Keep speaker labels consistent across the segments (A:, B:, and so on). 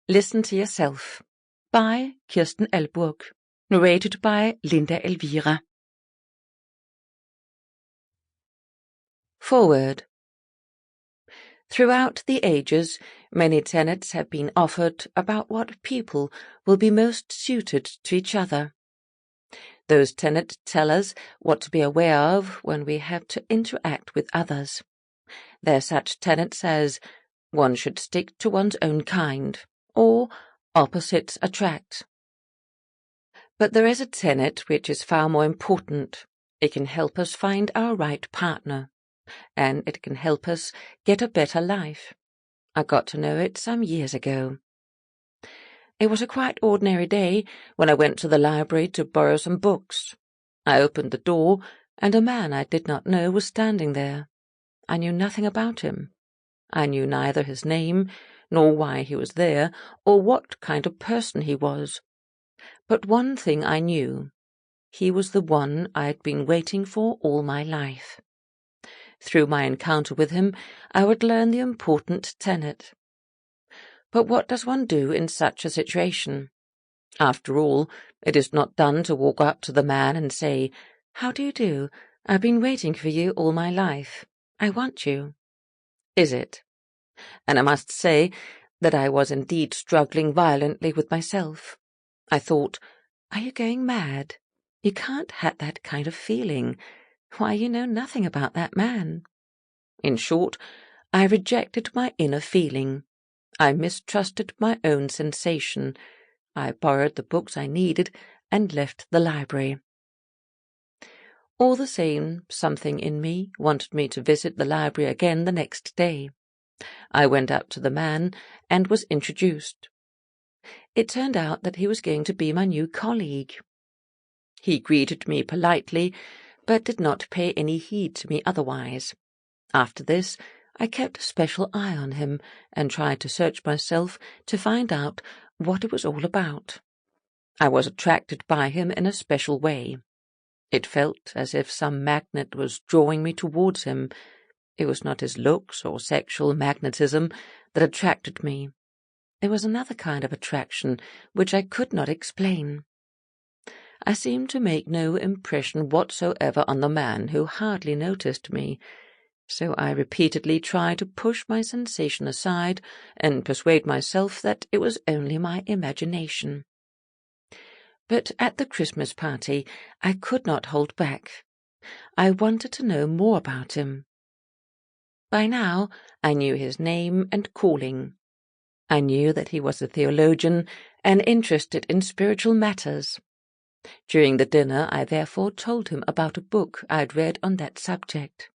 A: Listen to Yourself by Kirsten Ahlburg, narrated by Elvira. Forward. Throughout the ages, many tenets have been offered about what people will be most suited to each other. Those tenets tell us what to be aware of when we have to interact with others. They're such tenets as one should stick to one's own kind, or opposites attract. But there is a tenet which is far more important. It can help us find our right partner, and it can help us get a better life. I got to know it some years ago. It was a quite ordinary day when I went to the library to borrow some books. I opened the door, and a man I did not know was standing there. I knew nothing about him. I knew neither his name, nor why he was there, or what kind of person he was. But one thing I knew. He was the one I had been waiting for all my life. Through my encounter with him, I would learn the important tenet. But what does one do in such a situation? After all, it is not done to walk up to the man and say, "How do you do? I've been waiting for you all my life. I want you." Is it? And I must say that I was indeed struggling violently with myself. I thought, are you going mad? You can't have that kind of feeling. Why, you know nothing about that man. In short, I rejected my inner feeling. I mistrusted my own sensation. I borrowed the books I needed and left the library. All the same, something in me wanted me to visit the library again the next day. I went up to the man and was introduced. It turned out that he was going to be my new colleague. He greeted me politely, but did not pay any heed to me otherwise. After this, I kept a special eye on him and tried to search myself to find out what it was all about. I was attracted by him in a special way. It felt as if some magnet was drawing me towards him. It was not his looks or sexual magnetism that attracted me. There was another kind of attraction which I could not explain. I seemed to make no impression whatsoever on the man, who hardly noticed me, so I repeatedly tried to push my sensation aside and persuade myself that it was only my imagination. But at the Christmas party I could not hold back. I wanted to know more about him. By now I knew his name and calling. I knew that he was a theologian and interested in spiritual matters. During the dinner I therefore told him about a book I had read on that subject.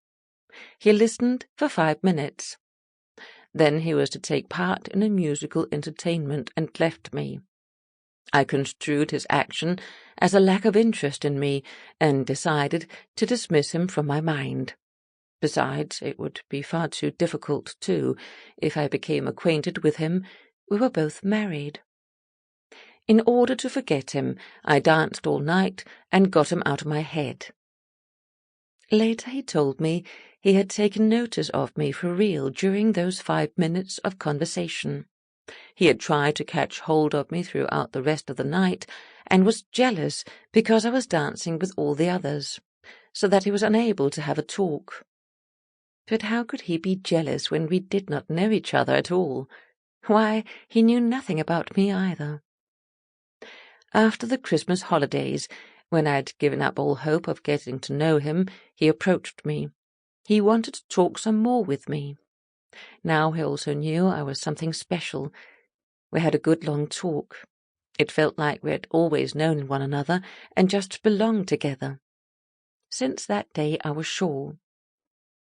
A: He listened for 5 minutes. Then he was to take part in a musical entertainment and left me. I construed his action as a lack of interest in me and decided to dismiss him from my mind. Besides, it would be far too difficult, too, if I became acquainted with him. We were both married. In order to forget him, I danced all night and got him out of my head. Later he told me he had taken notice of me for real during those 5 minutes of conversation. He had tried to catch hold of me throughout the rest of the night, and was jealous because I was dancing with all the others, so that he was unable to have a talk. But how could he be jealous when we did not know each other at all? Why, he knew nothing about me either. After the Christmas holidays, when I had given up all hope of getting to know him, he approached me. He wanted to talk some more with me. Now he also knew I was something special. We had a good long talk. It felt like we had always known one another and just belonged together. Since that day I was sure.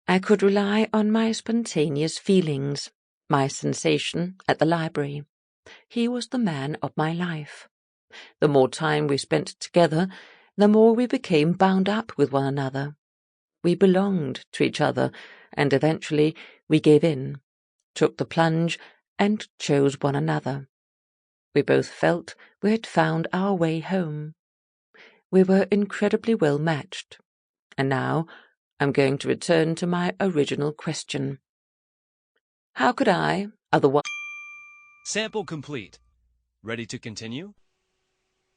A: I could rely on my spontaneous feelings, my sensation at the library. He was the man of my life. The more time we spent together, the more we became bound up with one another. We belonged to each other, and eventually we gave in, took the plunge, and chose one another. We both felt we had found our way home. We were incredibly well matched. And now I'm going to return to my original question. How could I, otherwise...
B: Sample complete. Ready to continue?